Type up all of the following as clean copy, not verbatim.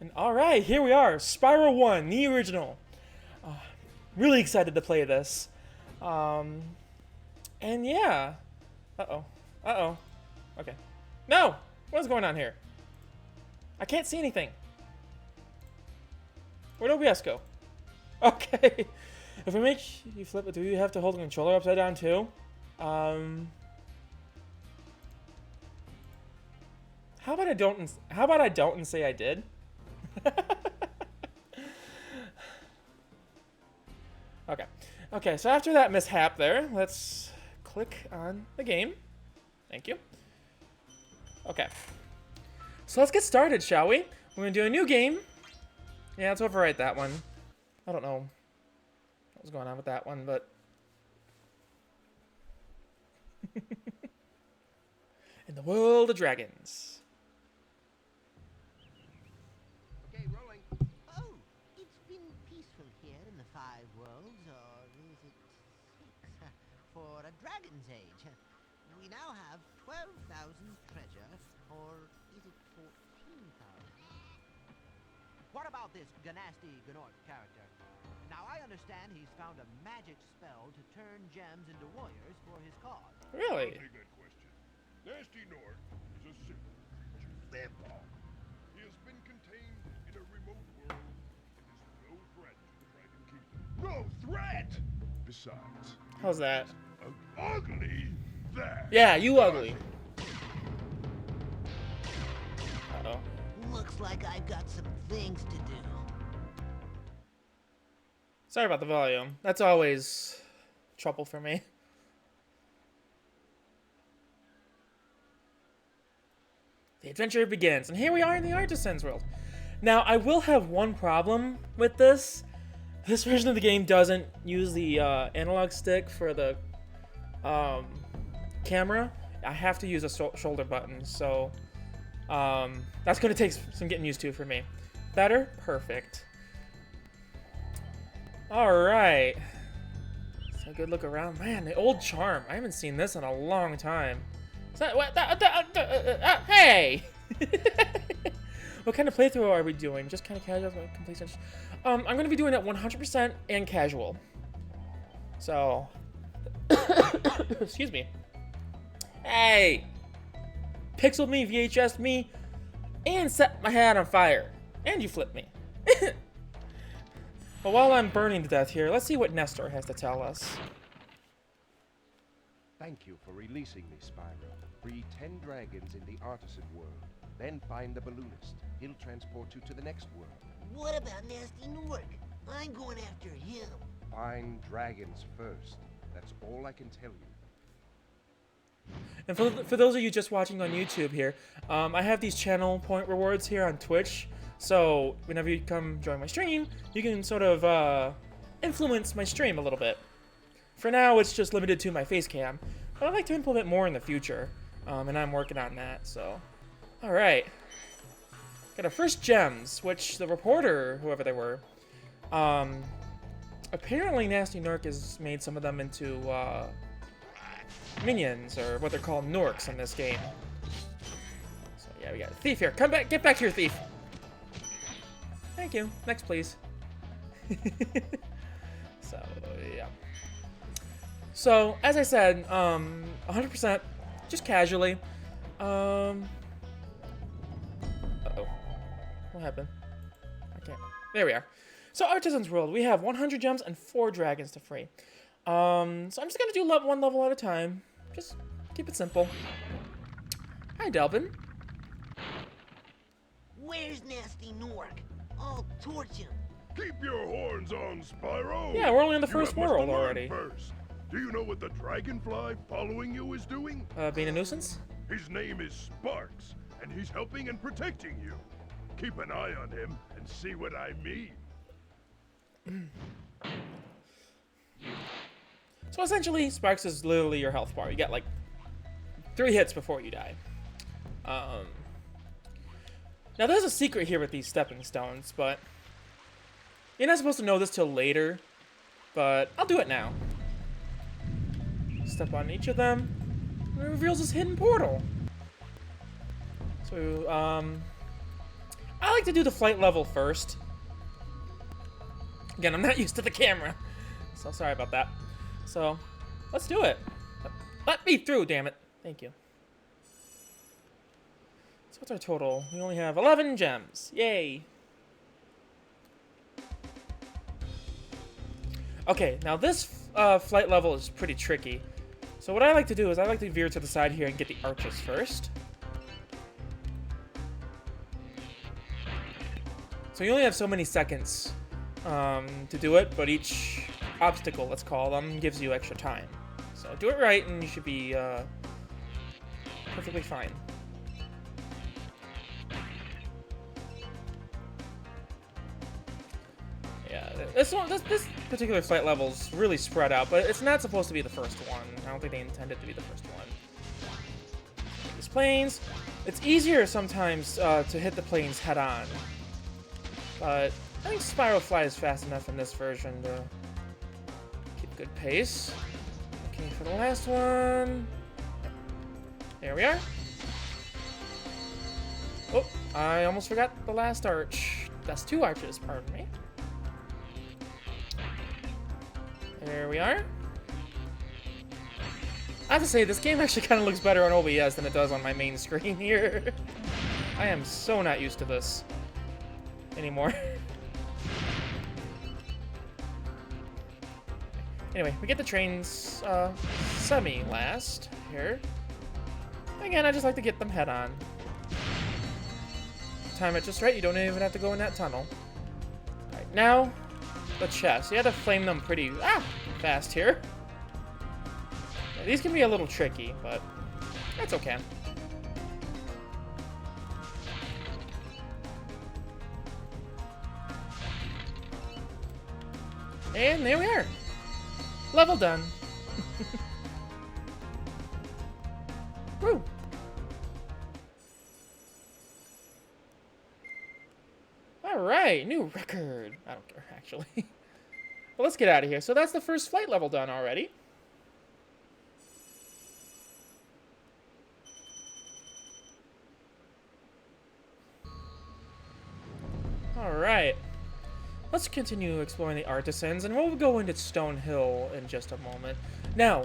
And alright, here we are. Spyro 1, the original. Really excited to play this. And yeah. Uh-oh. Uh-oh. Okay. No! What is going on here? I can't see anything. Where'd OBS go? Okay. If we make you flip it, do you have to hold the controller upside down too? How about I don't and say I did? Okay. Okay, so after that mishap there, let's click on the game. Thank you. Okay. So let's get started, shall we? We're gonna do a new game. Yeah, let's overwrite that one. I don't know what was going on with that one, but... In the world of dragons. Okay, rolling. Oh, it's been peaceful here in the Five Worlds, or is it 6? For a dragon's age. We now have 12,000 treasure, or is it 14,000? What about this Ganasty Gnort character? Now, I understand he's found a magic spell to turn gems into warriors for his cause. Really? Very good question. Nasty Nord is a simple creature. Therefore, he has been contained in a remote world and is no threat to the Dragon Kingdom. No threat! Besides, How's that? ugly that. Yeah, you ugly. Uh-oh. Looks like I've got some things to do. Sorry about the volume. That's always trouble for me. The adventure begins, and here we are in the Artisans world. Now, I will have one problem with this. This version of the game doesn't use the analog stick for the camera. I have to use a shoulder button, so that's going to take some getting used to for me. Better? Perfect. Alright. So a good look around. Man, the old charm. I haven't seen this in a long time. Hey! What kind of playthrough are we doing? Just kind of casual, complete. I'm going to be doing it 100% and casual. So, excuse me. Hey! Pixeled me, VHS me, and set my hat on fire. And you flipped me. But while I'm burning to death here, let's see what Nestor has to tell us. Thank you for releasing me, Spyro. Free 10 dragons in the Artisan world. Then find the balloonist. He'll transport you to the next world. What about Nasty Nork? I'm going after him. Find dragons first. That's all I can tell you. And for those of you just watching on YouTube here, I have these channel point rewards here on Twitch. So whenever you come join my stream, you can sort of influence my stream a little bit. For now, it's just limited to my face cam, but I'd like to implement more in the future, and I'm working on that, so. Alright. Got our first gems, which the reporter, whoever they were, apparently Nasty Nork has made some of them into, minions, or what they're called Norks in this game. So yeah, we got a thief here. Come back, get back here, thief! Thank you. Next, please. So, yeah. So, as I said, 100%, just casually. Uh-oh. What happened? I can't. There we are. So, Artisans World, we have 100 gems and 4 dragons to free. So I'm just gonna do one level at a time. Just keep it simple. Hi, Delvin. Where's Nasty Nork? I'll torch him. Keep your horns on, Spyro. Yeah, we're only in the You first have much to world learn already. First. Do you know what the dragonfly following you is doing? Being a nuisance? His name is Sparks, and he's helping and protecting you. Keep an eye on him and see what I mean. So essentially, Sparks is literally your health bar. You get like 3 hits before you die. Now there's a secret here with these stepping stones, but you're not supposed to know this till later, but I'll do it now. Step on each of them, and it reveals this hidden portal. So, I like to do the flight level first. Again, I'm not used to the camera, so sorry about that. So, let's do it. Let me through, damn it. Thank you. So what's our total? We only have 11 gems. Yay. Okay, now this flight level is pretty tricky. So what I like to do is I like to veer to the side here and get the arches first. So you only have so many seconds to do it, but each obstacle, let's call them, gives you extra time. So do it right and you should be perfectly fine. Yeah, this particular flight level's really spread out, but it's not supposed to be the first one. I don't think they intended to be the first one. These planes, it's easier sometimes to hit the planes head on. But I think Spyro flies fast enough in this version to keep good pace. Okay, for the last one. There we are. Oh, I almost forgot the last arch. That's 2 arches, pardon me. There we are. I have to say, this game actually kind of looks better on OBS than it does on my main screen here. I am so not used to this anymore. Anyway, we get the trains semi-last here. Again, I just like to get them head-on. Time it just right, you don't even have to go in that tunnel. Alright, now, the chest. You have to flame them pretty fast here. Yeah, these can be a little tricky, but that's okay. And there we are. Level done. Woo. Alright, new record. I don't care, actually. Well, let's get out of here. So that's the first flight level done already. Alright. Let's continue exploring the Artisans, and we'll go into Stone Hill in just a moment. Now,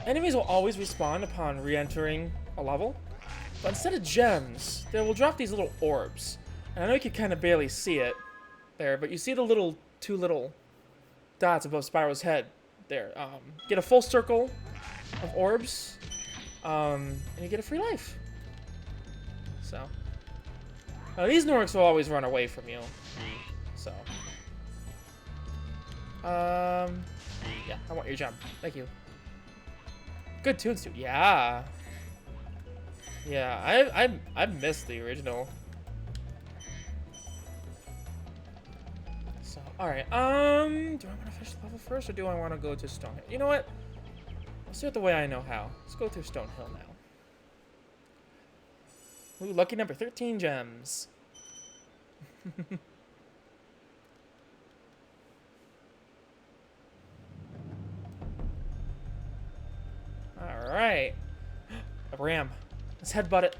enemies will always respawn upon re-entering a level, but instead of gems, they will drop these little orbs. And I know you can kind of barely see it there, but you see the 2 little dots above Spyro's head there. Get a full circle of orbs, and you get a free life. So, these Norks will always run away from you. So, yeah, I want your gem. Thank you. Good tunes too. Yeah, yeah. I missed the original. So, all right. Do I want to finish the level first, or do I want to go to Stone Hill? You know what? Let's do it the way I know how. Let's go through Stone Hill now. Ooh, lucky number 13 gems. Alright. A ram. Let's headbutt it.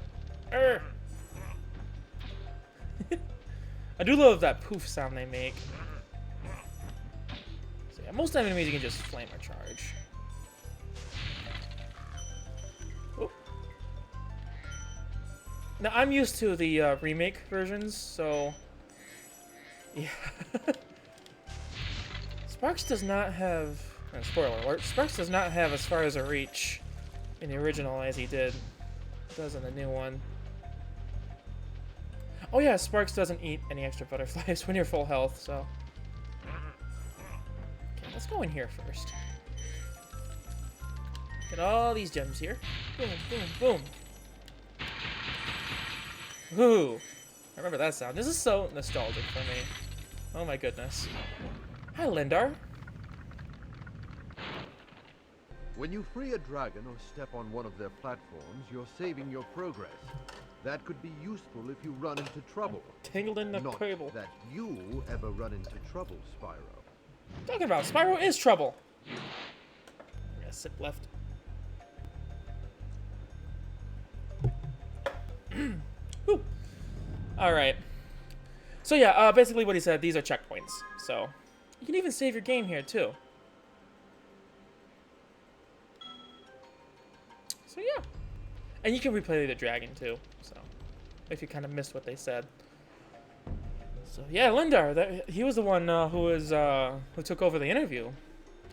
I do love that poof sound they make. So yeah, most enemies you can just flame or charge. Oop. Now I'm used to the remake versions, so yeah. Sparks does not have, spoiler alert, Sparks does not have as far as a reach in the original as he does in the new one. Oh yeah, Sparks doesn't eat any extra butterflies when you're full health, so. Okay, let's go in here first. Get all these gems here. Boom, boom, boom. Ooh. I remember that sound. This is so nostalgic for me. Oh my goodness. Hi, Lindar. When you free a dragon or step on one of their platforms, you're saving your progress. That could be useful if you run into trouble. Tangled in the Not cable. that you ever run into trouble, Spyro. Talking about Spyro is trouble. I'm gonna sit left. Whew. All right. So yeah, basically what he said, these are checkpoints. So you can even save your game here too. So yeah. And you can replay the dragon too, so if you kind of missed what they said. So yeah, Lindar, he was the one who took over the interview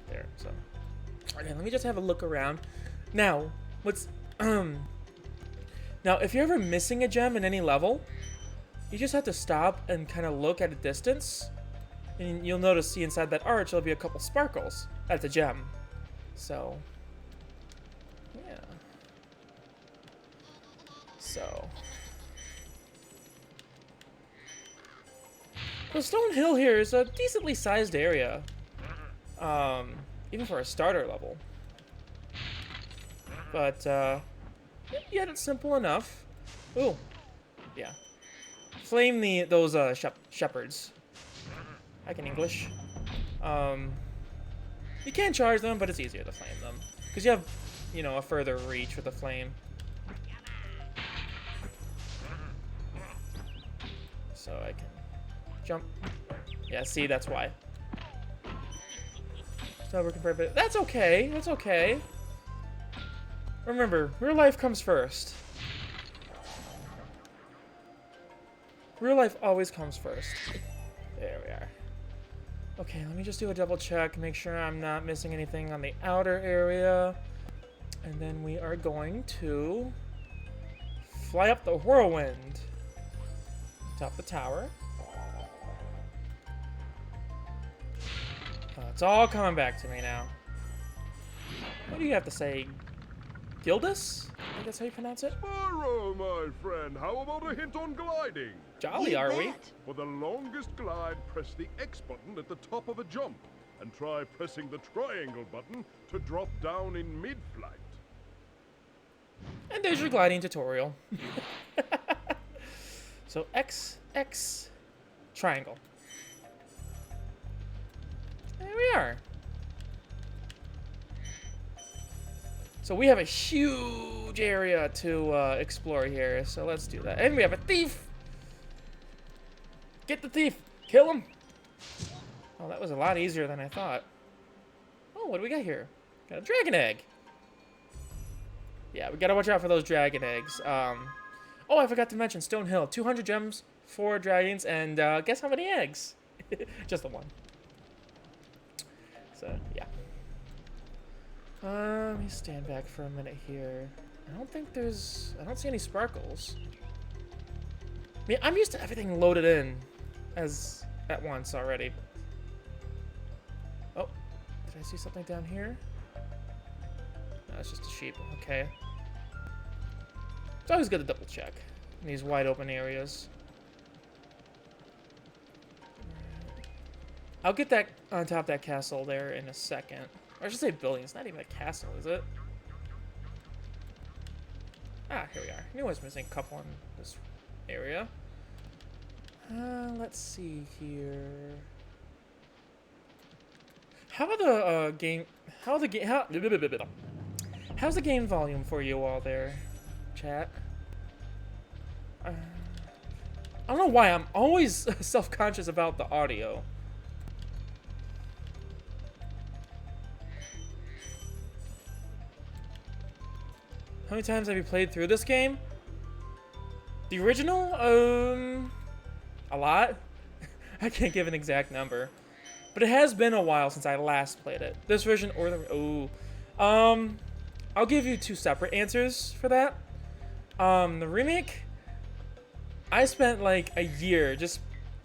there. So okay, let me just have a look around. Now, now if you're ever missing a gem in any level, you just have to stop and kind of look at a distance, and you'll notice, see inside that arch there'll be a couple sparkles. That's a gem. So yeah. So the Stone Hill here is a decently sized area, even for a starter level. But yet it's simple enough. Ooh, yeah. Flame those shepherds. I can English. You can charge them, but it's easier to flame them because you have, you know, a further reach with the flame. So I can jump. Yeah, see, that's why. Still working for a bit. That's okay. That's okay. Remember, real life comes first. Real life always comes first. There we are. Okay, let me just do a double check, make sure I'm not missing anything on the outer area. And then we are going to fly up the whirlwind. Top the tower. It's all coming back to me now. What do you have to say? Gildas? I think that's how you pronounce it? Spyro, my friend, how about a hint on gliding? Jolly, You are we? bet. For the longest glide, press the X button at the top of a jump, and try pressing the triangle button to drop down in mid-flight. And there's your gliding tutorial. So X, X, triangle. There we are. So we have a huge area to explore here, so let's do that. And we have a thief! Get the thief! Kill him! Oh, that was a lot easier than I thought. Oh, what do we got here? Got a dragon egg. Yeah, we gotta watch out for those dragon eggs. Oh, I forgot to mention Stone Hill. 200 gems, 4 dragons, and guess how many eggs? Just the one. So, yeah. Let me stand back for a minute here. I don't see any sparkles. I mean, I'm used to everything loaded in at once already. Oh, did I see something down here? No, it's just a sheep. Okay. It's always good to double check in these wide open areas. I'll get that on top of that castle there in a second. Or I should say building. It's not even a castle, is it? Ah, here we are. I knew I was missing a couple in this area. Let's see here. How about the game? How's the game volume for you all there, chat? I don't know why I'm always self-conscious about the audio. How many times have you played through this game? The original? A lot. I can't give an exact number. But it has been a while since I last played it. This version or the... I'll give you 2 separate answers for that. The remake, I spent like a year just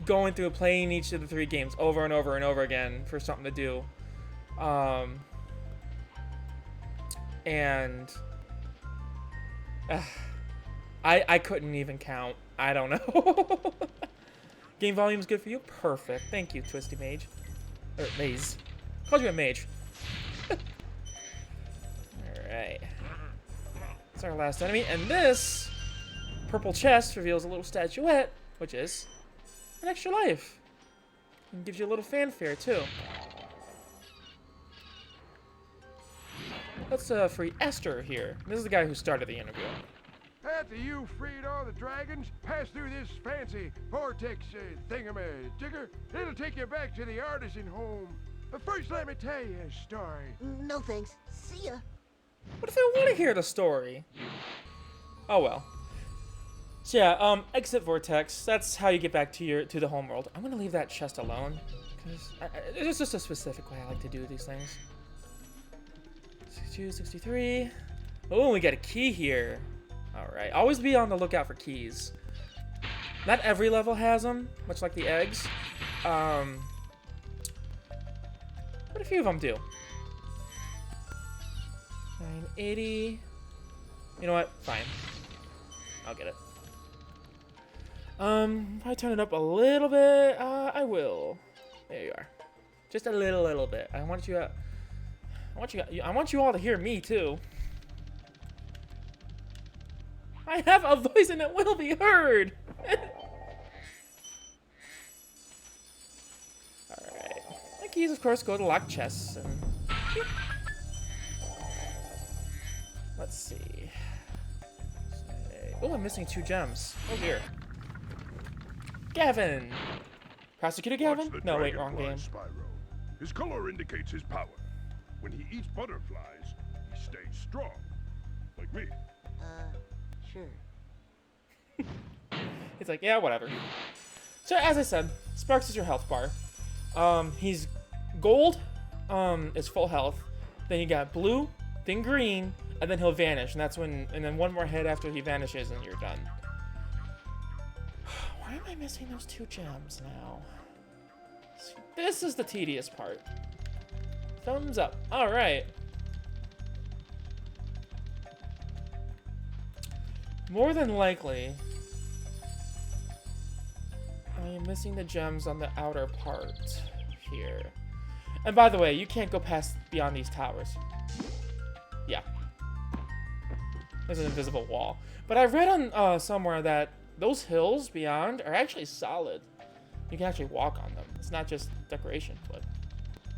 going through playing each of the 3 games over and over and over again for something to do. I couldn't even count. I don't know. Game volume's good for you? Perfect. Thank you, Toasty Mage. Or Maze. Called you a mage. Alright. That's our last enemy. And this purple chest reveals a little statuette, which is an extra life. And gives you a little fanfare, too. Let's free Esther here. This is the guy who started the interview. After you freed all the dragons, pass through this fancy vortex thingamajigger. It'll take you back to the artisan home. But first, let me tell you a story. No thanks. See ya. What if I want to hear the story? Oh well. So yeah, exit vortex. That's how you get back to the home world. I'm gonna leave that chest alone because it's just a specific way I like to do these things. 62, 63. Oh, we got a key here. All right. Always be on the lookout for keys. Not every level has them, much like the eggs. But a few of them do. 980. You know what? Fine. I'll get it. If I turn it up a little bit, I will. There you are. Just a little bit. I want you all to hear me too. I have a voice and it will be heard. Alright. The keys, of course, go to locked chests. And... let's see. Oh, I'm missing 2 gems. Oh dear. Gavin! Prosecutor Gavin? Watch the No, wait, wrong dragonfly, game. Spyro. His color indicates his power. When he eats butterflies, he stays strong. Like me. Sure. He's like, yeah, whatever. So, as I said, Sparks is your health bar. He's gold, is full health. Then you got blue, then green, and then he'll vanish. And that's when, and then one more hit after he vanishes and you're done. Why am I missing those 2 gems now? This is the tedious part. Thumbs up. All right. More than likely, I am missing the gems on the outer part here. And by the way, you can't go past beyond these towers. Yeah. There's an invisible wall. But I read on somewhere that those hills beyond are actually solid. You can actually walk on them. It's not just decoration, but...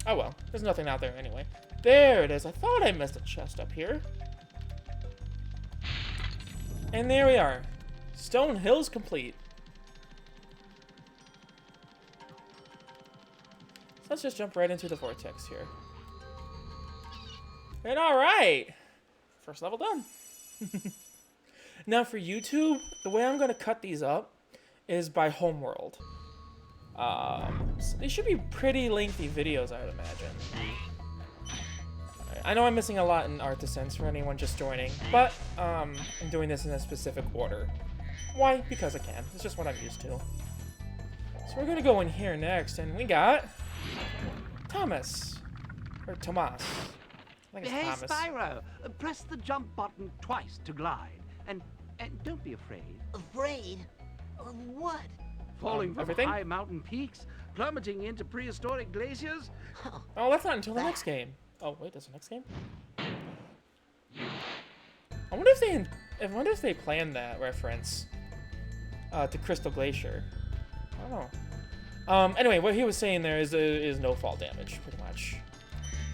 oh well, there's nothing out there anyway. There it is. I thought I missed a chest up here. And there we are. Stone Hills complete. So let's just jump right into the vortex here. And alright! First level done. Now for YouTube, the way I'm going to cut these up is by homeworld. So they should be pretty lengthy videos, I would imagine. I know I'm missing a lot in Artisans for anyone just joining, but I'm doing this in a specific order. Why? Because I can. It's just what I'm used to. So we're gonna go in here next, and we got Thomas. Or Tomas. I think it's Hey, Thomas. Spyro, press the jump button twice to glide. And don't be afraid. Afraid? Of what? Falling from everything? high mountain peaks, plummeting into prehistoric glaciers. Oh, that's not until the next game. Oh, wait, there's the next game? I wonder if they planned that reference to Crystal Glacier. I don't know. Anyway, what he was saying there is no fall damage, pretty much.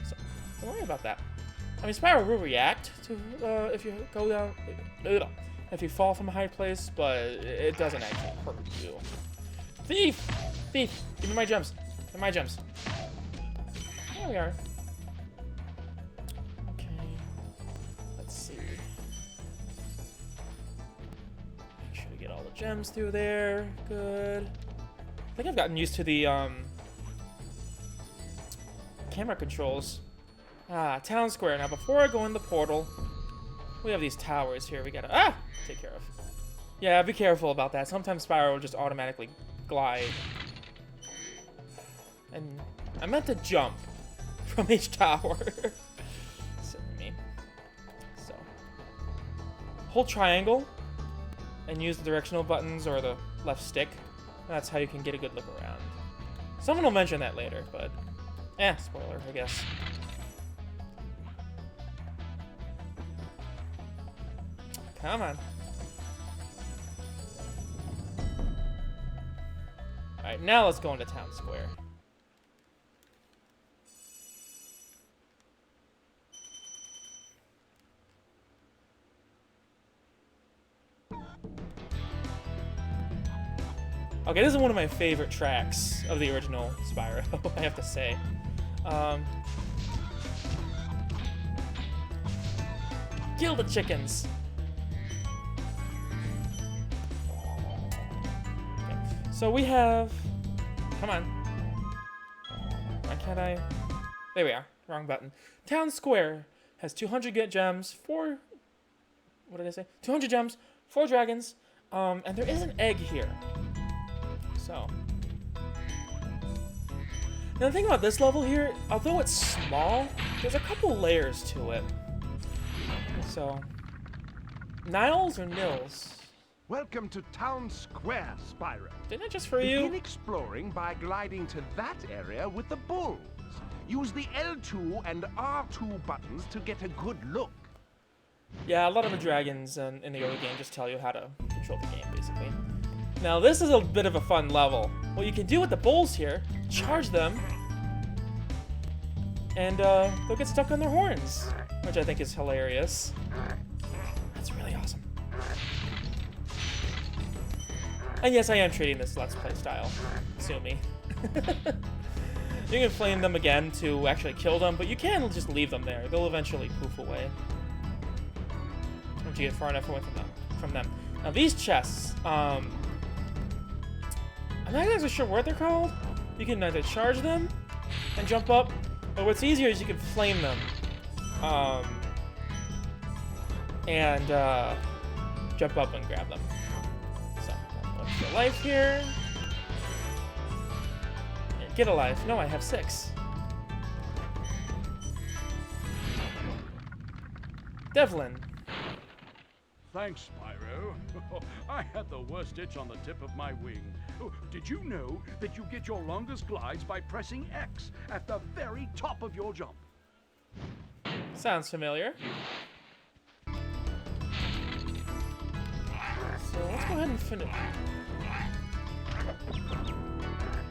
So, don't worry about that. I mean, Spyro will react to if you go down, if you fall from a high place, but it doesn't actually hurt you. Thief! Thief! Give me my gems. Give me my gems. There we are. Okay. Let's see. Make sure to get all the gems through there. Good. I think I've gotten used to the camera controls. Ah, town square. Now, before I go in the portal, we have these towers here we gotta take care of. Yeah, be careful about that. Sometimes Spyro will just automatically glide. And I meant to jump from each tower. Silly me. So, hold triangle and use the directional buttons or the left stick. That's how you can get a good look around. Someone will mention that later, but spoiler, I guess. Come on. Alright, now let's go into town square. Okay, this is one of my favorite tracks of the original Spyro, I have to say. Kill the chickens. Okay. So we have... Come on. Why can't I... There we are. Wrong button. Town Square has 200 gems, 4... What did I say? 200 gems, 4 dragons, and there is an egg here. So... Now the thing about this level here, although it's small, there's a couple layers to it. So... Niles or Nils? Welcome to Town Square, Spyro. Didn't it just for Begin you? exploring by gliding to that area with the bulls. Use the L2 and R2 buttons to get a good look. Yeah, a lot of the dragons in the early game just tell you how to control the game, basically. Now, this is a bit of a fun level. What you can do with the bulls here, charge them, and they'll get stuck on their horns, which I think is hilarious. That's really awesome. And yes, I am treating this Let's Play style. Sue me. You can flame them again to actually kill them, but you can just leave them there. They'll eventually poof away once you get far enough away from them. Now these chests, I'm not exactly sure what they're called. You can either charge them and jump up, but what's easier is you can flame them and jump up and grab them. So, what's your life here? Get a life. No, I have 6. Devlin. Thanks, Spyro. I had the worst itch on the tip of my wing. Oh, did you know that you get your longest glides by pressing X at the very top of your jump? Sounds familiar. So let's go ahead and finish.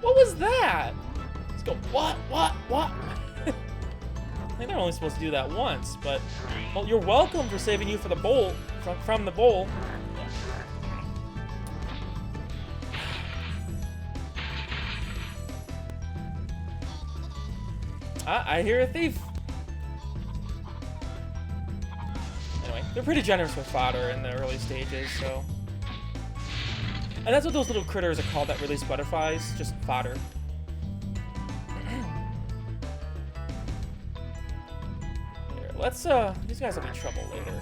What was that? Let's go. What? I think they're only supposed to do that once, but well, you're welcome for saving you for the bowl from the bowl. I hear a thief. Anyway, they're pretty generous with fodder in the early stages, so. And that's what those little critters are called that release butterflies, just fodder. Here, let's, these guys will be trouble later.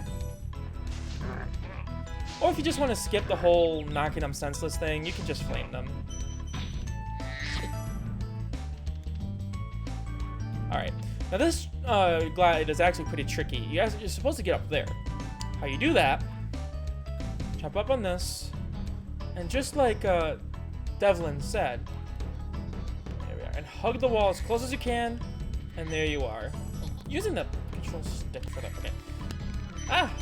Or if you just want to skip the whole knocking them senseless thing, you can just flame them. Alright, now this glide is actually pretty tricky. You're supposed to get up there. How you do that, jump up on this, and just like Devlin said, there we are, and hug the wall as close as you can, and there you are. Using the control stick for that, okay. Ah!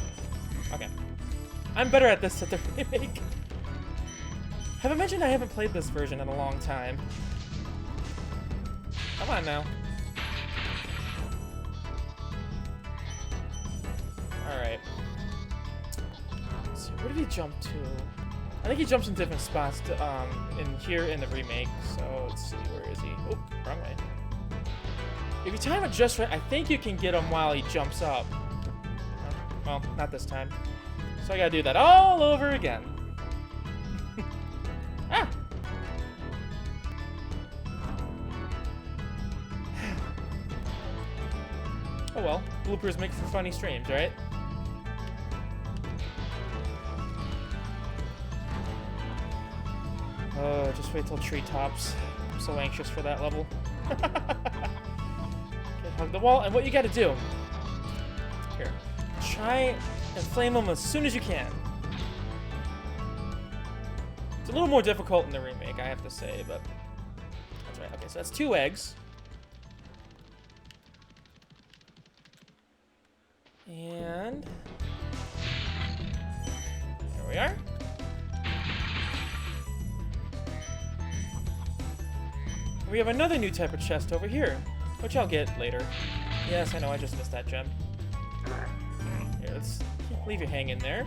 Okay. I'm better at this at the remake. Have I mentioned I haven't played this version in a long time? Come on now. Alright. So where did he jump to? I think he jumps in different spots to, in here in the remake. So let's see, where is he? Oh, wrong way. If you time it just right, I think you can get him while he jumps up. Well, not this time. So I gotta do that all over again. Ah! Oh well, bloopers make for funny streams, right? Oh, just wait till treetops. I'm so anxious for that level. Okay, hug the wall, and what you gotta do... Here. Try and flame them as soon as you can. It's a little more difficult in the remake, I have to say, but... That's right, okay, so that's 2 eggs. And... There we are. We have another new type of chest over here, which I'll get later. Yes, I know, I just missed that gem. Here, let's leave you hanging there.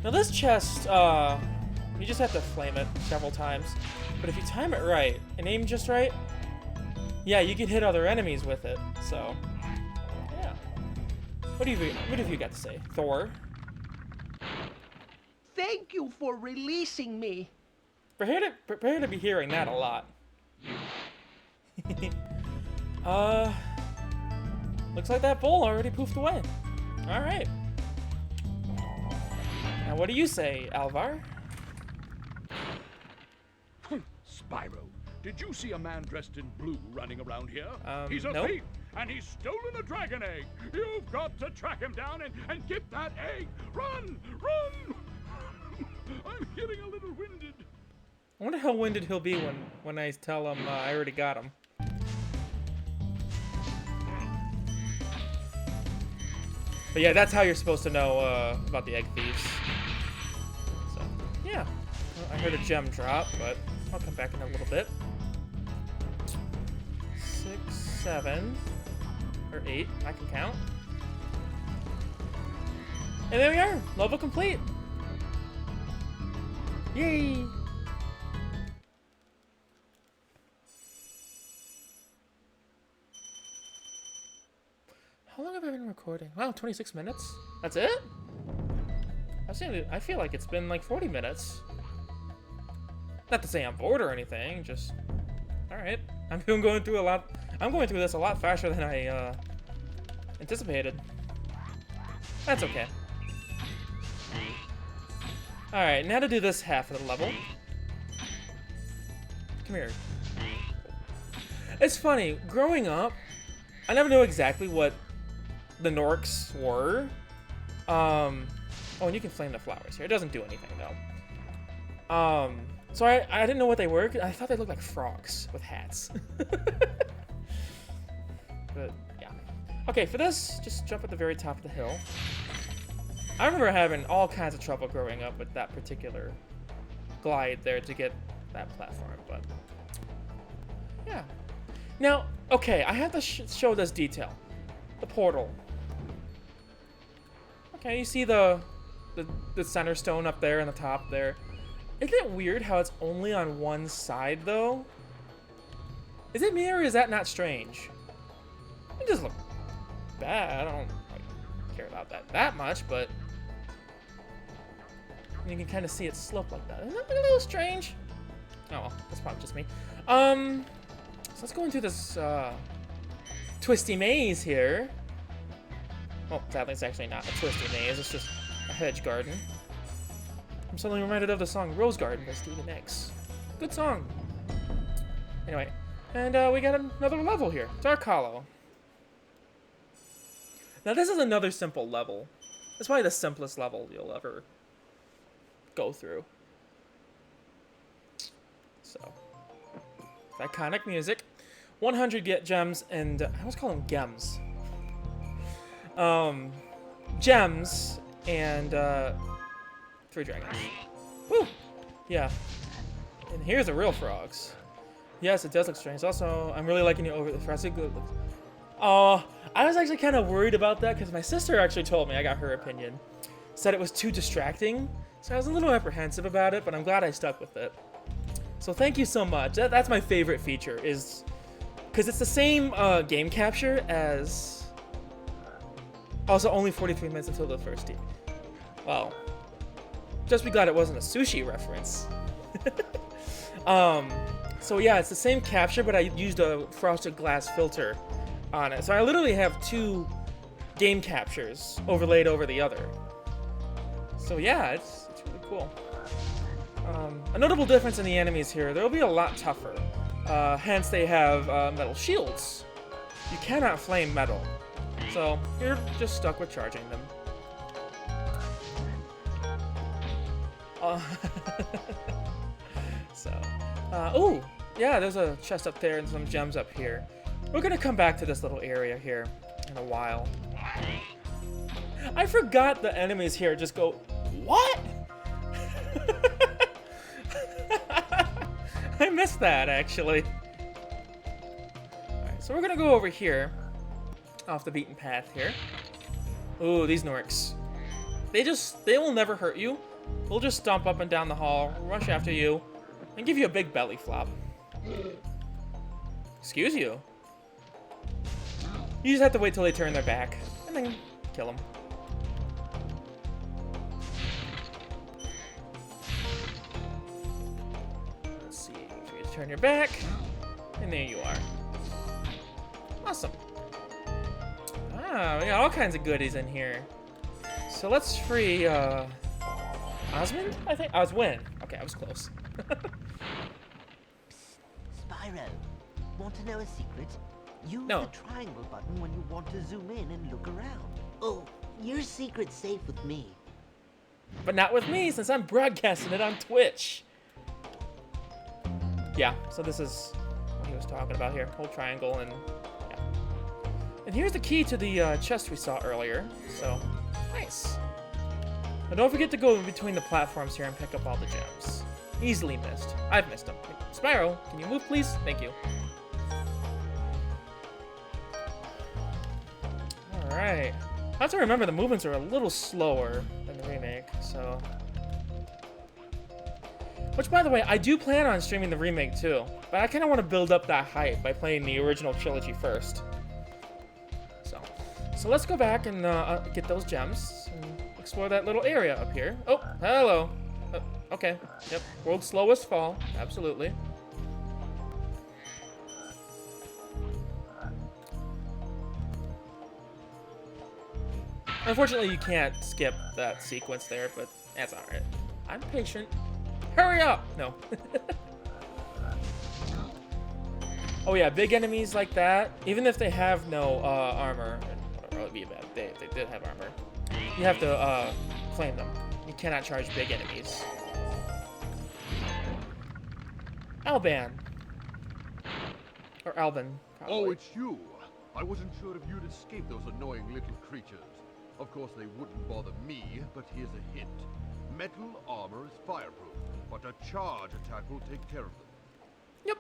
Now this chest, You just have to flame it several times. But if you time it right and aim just right, yeah, you can hit other enemies with it. So, yeah. What have you got to say, Thor? Thank you for releasing me. Prepare to be hearing that a lot. Looks like that bowl already poofed away. All right. Now, what do you say, Alvar? Spyro, did you see a man dressed in blue running around here? He's a nope. thief, and he's stolen a dragon egg. You've got to track him down and get that egg. Run! Run! I'm getting a little winded. I wonder how winded he'll be when I tell him I already got him. But yeah, that's how you're supposed to know about the egg thieves. So, yeah. Well, I heard a gem drop, but I'll come back in a little bit. 6, 7, or 8. I can count. And there we are. Level complete. Yay! How long have I been recording? Wow, 26 minutes? That's it? I feel like it's been like 40 minutes. Not to say I'm bored or anything, just... Alright. I'm going through this a lot faster than I anticipated. That's okay. Alright, now to do this half of the level. Come here. It's funny, growing up, I never knew exactly what the Norks were. Oh, and you can flame the flowers here. It doesn't do anything, though. So I didn't know what they were. I thought they looked like frogs with hats. But, yeah. Okay, for this, just jump at the very top of the hill. I remember having all kinds of trouble growing up with that particular glide there to get that platform, but... Yeah. Now, okay, I have to show this detail. The portal. Okay, you see the center stone up there in the top there. Isn't it weird how it's only on one side, though? Is it me, or is that not strange? It doesn't look bad. I don't care about that much, but... You can kind of see it slope like that. Isn't that a little strange? Oh, well, that's probably just me. So let's go into this, twisty maze here. Well, sadly, it's actually not a twisty maze. It's just a hedge garden. I'm suddenly reminded of the song Rose Garden by Stevie Nicks. Good song. Anyway, and we got another level here. Dark Hollow. Now, this is another simple level. It's probably the simplest level you'll ever go through. So, iconic music. 100 get gems, and I always call them gems. Gems and 3 dragons. Woo! Yeah. And here's the real frogs. Yes, it does look strange. Also, I'm really liking it over the frosted glue. Oh, I was actually kind of worried about that because my sister actually told me, I got her opinion, said it was too distracting. So I was a little apprehensive about it, but I'm glad I stuck with it. So thank you so much. That's my favorite feature, is because it's the same game capture as... Also, only 43 minutes until the first team. Wow. Just be glad it wasn't a sushi reference. So yeah, it's the same capture, but I used a frosted glass filter on it. So I literally have 2 game captures overlaid over the other. So yeah, it's really cool. A notable difference in the enemies here, they'll be a lot tougher. Hence they have metal shields. You cannot flame metal. So you're just stuck with charging them. Oh, yeah, there's a chest up there and some gems up here. We're gonna come back to this little area here in a while. I forgot the enemies here just go, what? I missed that, actually. Alright, so we're gonna go over here, off the beaten path here. Ooh, these Norks. They will never hurt you, we'll just stomp up and down the hall, rush after you, and give you a big belly flop. Excuse you. You just have to wait till they turn their back, and then kill them. Let's see, you turn your back, and there you are. Awesome. Ah, we got all kinds of goodies in here. So let's free, Osmond, I think? Oswin. Okay, I was close. Spyro, want to know a secret? Use No. the triangle button when you want to zoom in and look around. Oh, your secret's safe with me. But not with me, since I'm broadcasting it on Twitch. Yeah, so this is what he was talking about here. Whole triangle and... yeah. And here's the key to the chest we saw earlier. So, nice. And don't forget to go in between the platforms here and pick up all the gems. Easily missed. I've missed them. Spyro, can you move, please? Thank you. Alright. I have to remember the movements are a little slower than the remake, so... Which, by the way, I do plan on streaming the remake, too. But I kind of want to build up that hype by playing the original trilogy first. So let's go back and get those gems and explore that little area up here. Oh, hello. Okay. Yep. World's slowest fall. Absolutely. Unfortunately, you can't skip that sequence there, but that's alright. I'm patient. Hurry up! No. Oh yeah, big enemies like that, even if they have no armor, and whatever, it would be a bad day if they did have armor, you have to flame them. You cannot charge big enemies. Alban. Or Alban, probably. Oh, it's you. I wasn't sure if you'd escape those annoying little creatures. Of course, they wouldn't bother me, but here's a hint. Metal armor is fireproof, but a charge attack will take care of them. Yep.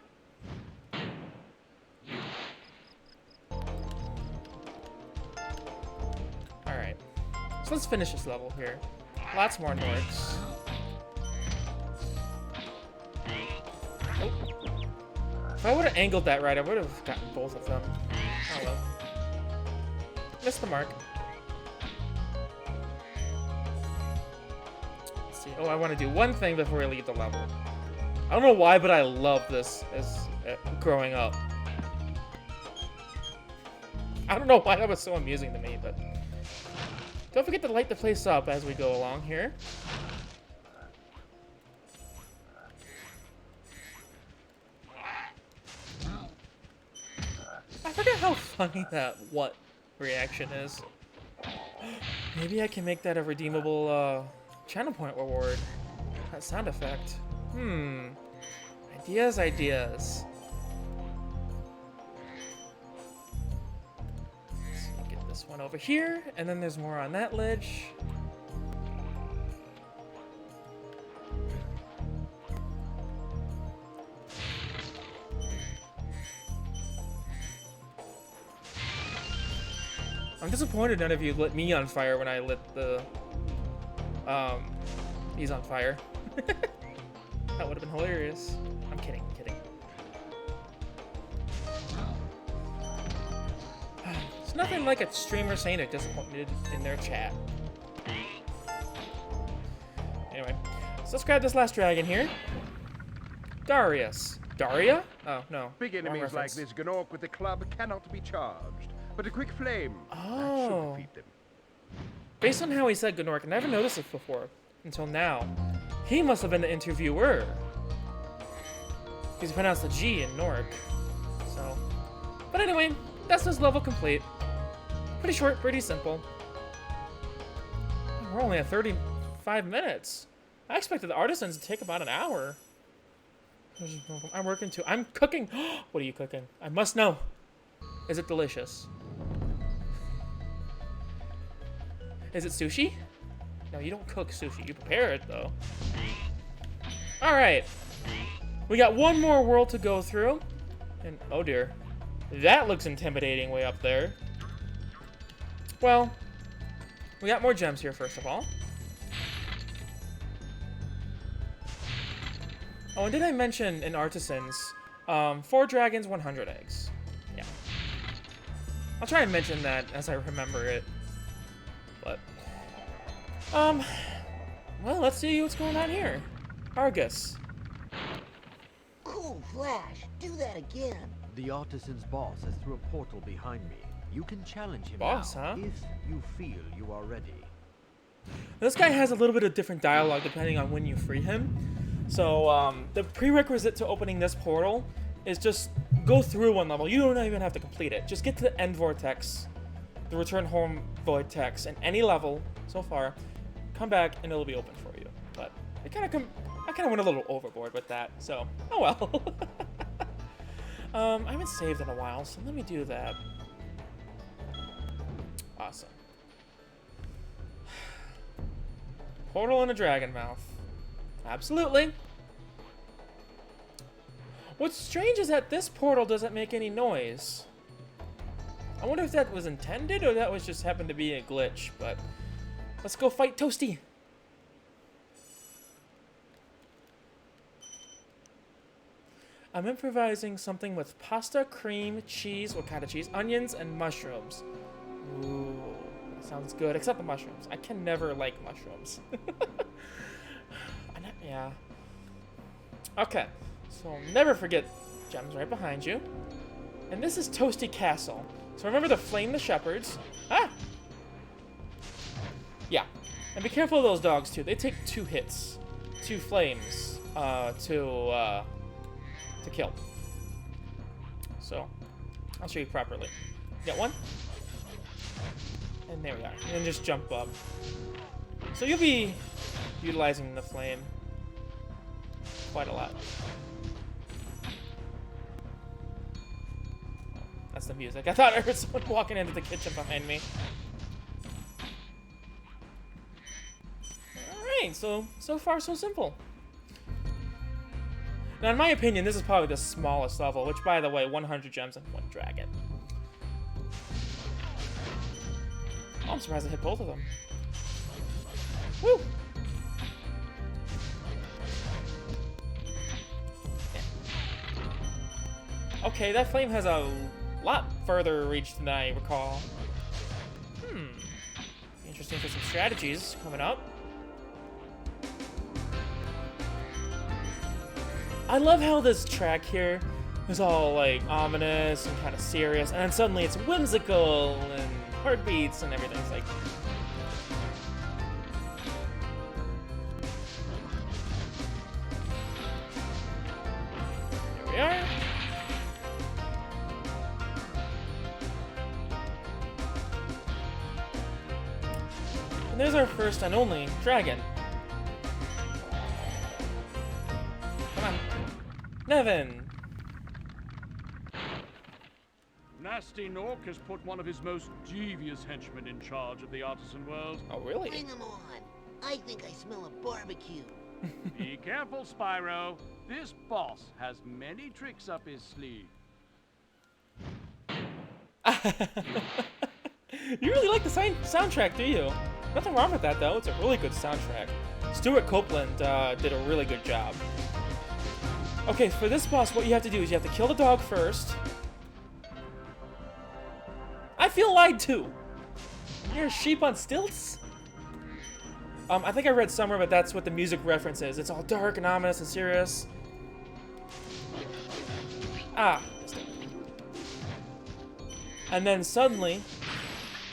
Alright. So let's finish this level here. Lots more Norks. Oh. If I would have angled that right, I would have gotten both of them. Oh well. Missed the mark. Let's see. Oh, I want to do one thing before we leave the level. I don't know why, but I love this as growing up. I don't know why that was so amusing to me, but... Don't forget to light the place up as we go along here. I forget how funny that what reaction is. Maybe I can make that a redeemable channel point reward. That sound effect. Ideas. Let's get this one over here, and then there's more on that ledge. I'm disappointed none of you lit me on fire when I lit the, he's on fire. That would have been hilarious. I'm kidding. It's nothing like a streamer saying they're disappointed in their chat. Anyway, so let's grab this last dragon here. Darius. Daria? Oh, no. Big Wrong enemies like reference. this Gnorc with the club cannot be charged, but a quick flame that Oh. should defeat them. Based on how he said Gnorc, I never noticed it before, until now. He must have been the interviewer. Because he pronounced the G in Nork. So. But anyway, that's this level complete. Pretty short, pretty simple. We're only at 35 minutes. I expected the Artisans to take about an hour. I'm working too. I'm cooking. What are you cooking? I must know. Is it delicious? Is it sushi? No, you don't cook sushi. You prepare it, though. Alright. We got one more world to go through. And, oh dear. That looks intimidating way up there. Well, we got more gems here, first of all. Oh, and did I mention in Artisans, 4 dragons, 100 eggs. Yeah. I'll try and mention that as I remember it. But, well, let's see what's going on here. Argus. Cool Flash, do that again. The Artisan's boss is through a portal behind me. You can challenge him Boss, now, huh? if you feel you are ready. This guy has a little bit of different dialogue depending on when you free him. So, the prerequisite to opening this portal is just go through one level. You don't even have to complete it. Just get to the end vortex, the return home vortex, and any level so far, come back and it'll be open for you. But I kind of went a little overboard with that. So, oh well. I haven't saved in a while, so let me do that. Awesome. Portal and a dragon mouth. Absolutely. What's strange is that this portal doesn't make any noise. I wonder if that was intended or that was just happened to be a glitch, but let's go fight Toasty. I'm improvising something with pasta, cream, cheese, what kind of cheese? Onions, and mushrooms. Ooh, that sounds good, except the mushrooms. I can never like mushrooms. Yeah. Okay, so never forget gems right behind you. And this is Toasty Castle. So remember to flame the shepherds. Ah! Yeah. And be careful of those dogs too. They take 2 hits. 2 flames to kill. So I'll show you properly. Get one. And there we are. And then just jump up. So you'll be utilizing the flame quite a lot. That's the music. I thought I heard someone walking into the kitchen behind me. Alright, so far so simple. Now in my opinion, this is probably the smallest level, which by the way, 100 gems and 1 dragon. Oh, I'm surprised I hit both of them. Woo! Okay, that flame has a lot further reach than I recall. Interesting for some strategies coming up. I love how this track here is all like ominous and kind of serious, and then suddenly it's whimsical and heartbeats and everything. It's like, here we are. And there's our first and only dragon. Come on. Nevin. Nasty Nork has put one of his most devious henchmen in charge of the artisan world. Oh, really? Bring 'em on. I think I smell a barbecue. Be careful, Spyro. This boss has many tricks up his sleeve. You really like the soundtrack, do you? Nothing wrong with that, though. It's a really good soundtrack. Stuart Copeland did a really good job. Okay, for this boss, what you have to do is you have to kill the dog first. I feel lied to. You're a sheep on stilts? I think I read somewhere, but that's what the music reference is. It's all dark and ominous and serious. Ah. And then suddenly,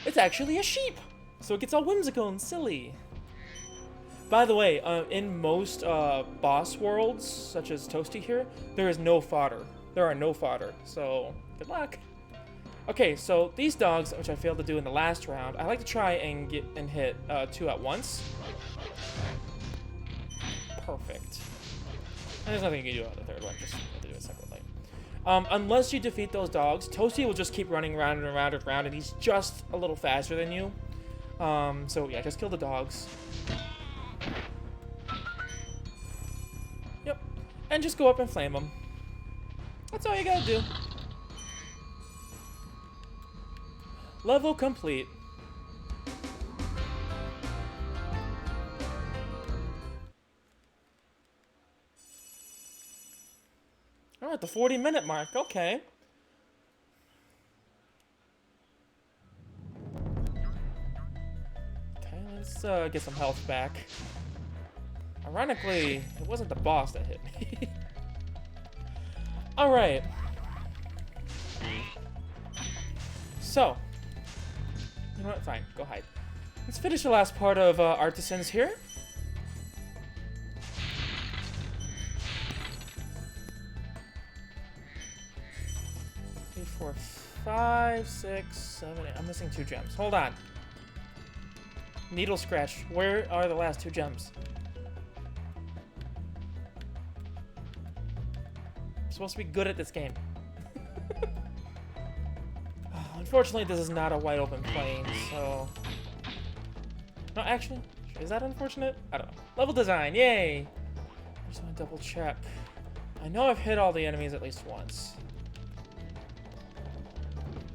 it's actually a sheep. So it gets all whimsical and silly. By the way, in most boss worlds, such as Toasty here, there is no fodder. There are no fodder, so good luck. Okay, so these dogs, which I failed to do in the last round, I like to try and hit 2 at once. Perfect. And there's nothing you can do on the third one, just have to do it separately. Unless you defeat those dogs, Toasty will just keep running around and around and around, and he's just a little faster than you. So yeah, just kill the dogs. Yep. And just go up and flame them. That's all you gotta do. Level complete. Oh, at the 40-minute mark. Okay. Okay, let's get some health back. Ironically, it wasn't the boss that hit me. Alright. So. You know what? Fine. Go hide. Let's finish the last part of Artisans here. 3, 4, 5, 6, 7, 8. I'm missing 2 gems. Hold on. Needle scratch. Where are the last 2 gems? I'm supposed to be good at this game. Unfortunately, this is not a wide open plain, so... No, actually, is that unfortunate? I don't know. Level design, yay! I just want to double check. I know I've hit all the enemies at least once.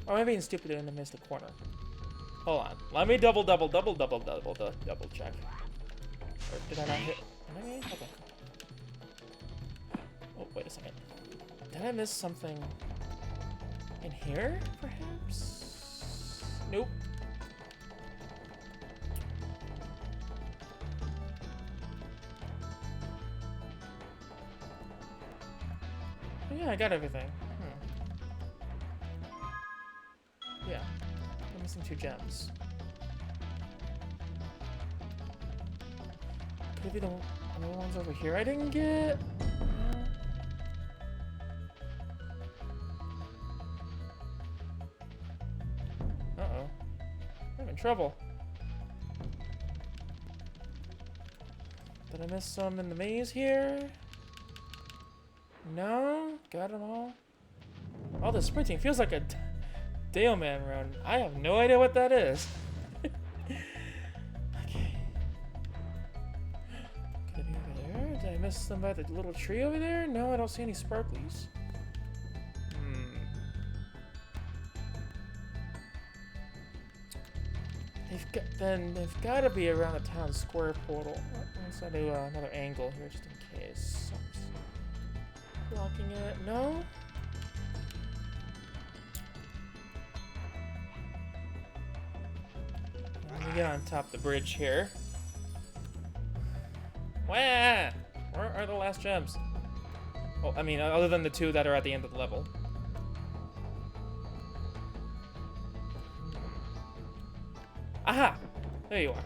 Or maybe being stupid and missed a corner. Hold on. Let me double check. Or did I not hit? Did I? Okay. Oh, wait a second. Did I miss something in here, perhaps? Nope. Oh, yeah, I got everything. Yeah. I'm missing 2 gems. Could it be the other ones over here I didn't get? Uh-oh. I'm in trouble. Did I miss some in the maze here? No? Got them all? All the sprinting feels like a Dale Man run. I have no idea what that is. Okay. Could it be over there? Did I miss some by the little tree over there? No, I don't see any sparklies. They've got to be around the town square portal. Let's do another angle here just in case. Something's blocking it. No? Let me get on top of the bridge here. Wah! Where are the last gems? Oh, I mean, other than the 2 that are at the end of the level. Aha! There you are.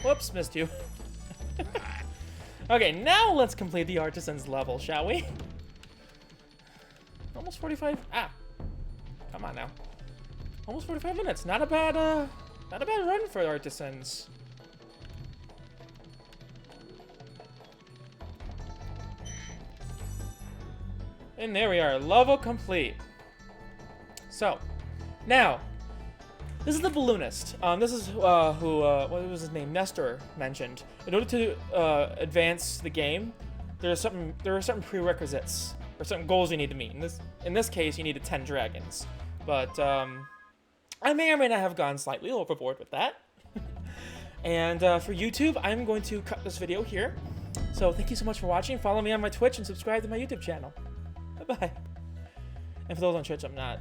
Whoops, missed you. Okay, now let's complete the Artisans level, shall we? Almost 45. Ah! Come on now. Almost 45 minutes. Not a bad run for Artisans. And there we are, level complete. So, now, this is the balloonist. This is what was his name? Nestor mentioned. In order to advance the game, there are certain prerequisites or certain goals you need to meet. In this case, you needed 10 dragons. But I may or may not have gone slightly overboard with that. And for YouTube, I'm going to cut this video here. So thank you so much for watching. Follow me on my Twitch and subscribe to my YouTube channel. Bye bye. And for those on Twitch, I'm not.